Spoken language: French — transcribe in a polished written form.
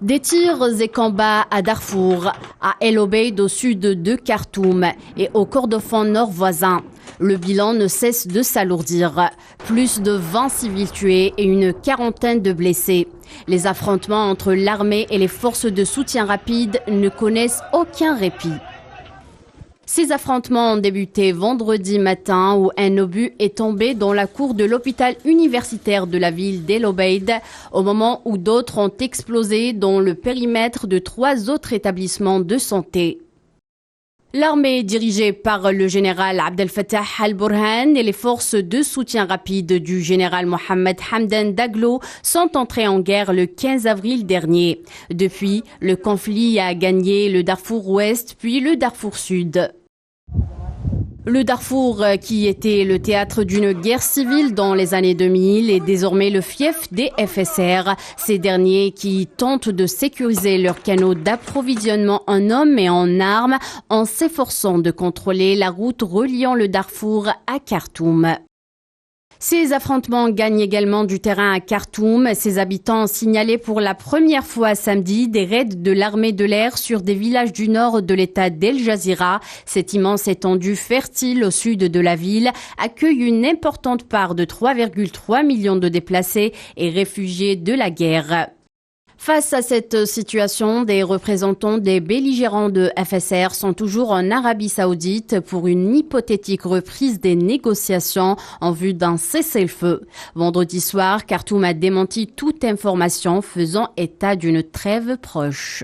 Des tirs et combats à Darfour, à El Obeid au sud de Khartoum et au Kordofan nord voisin. Le bilan ne cesse de s'alourdir. Plus de 20 civils tués et une quarantaine de blessés. Les affrontements entre l'armée et les forces de soutien rapide ne connaissent aucun répit. Ces affrontements ont débuté vendredi matin où un obus est tombé dans la cour de l'hôpital universitaire de la ville d'El Obeid au moment où d'autres ont explosé dans le périmètre de 3 autres établissements de santé. L'armée dirigée par le général Abdel Fattah al-Burhan et les forces de soutien rapide du général Mohamed Hamdan Daglo sont entrées en guerre le 15 avril dernier. Depuis, le conflit a gagné le Darfour Ouest puis le Darfour Sud. Le Darfour, qui était le théâtre d'une guerre civile dans les années 2000, est désormais le fief des FSR. Ces derniers qui tentent de sécuriser leurs canaux d'approvisionnement en hommes et en armes en s'efforçant de contrôler la route reliant le Darfour à Khartoum. Ces affrontements gagnent également du terrain à Khartoum. Ses habitants ont signalé pour la première fois samedi des raids de l'armée de l'air sur des villages du nord de l'état d'El Jazira. Cette immense étendue fertile au sud de la ville accueille une importante part de 3,3 millions de déplacés et réfugiés de la guerre. Face à cette situation, des représentants des belligérants de FSR sont toujours en Arabie Saoudite pour une hypothétique reprise des négociations en vue d'un cessez-le-feu. Vendredi soir, Khartoum a démenti toute information faisant état d'une trêve proche.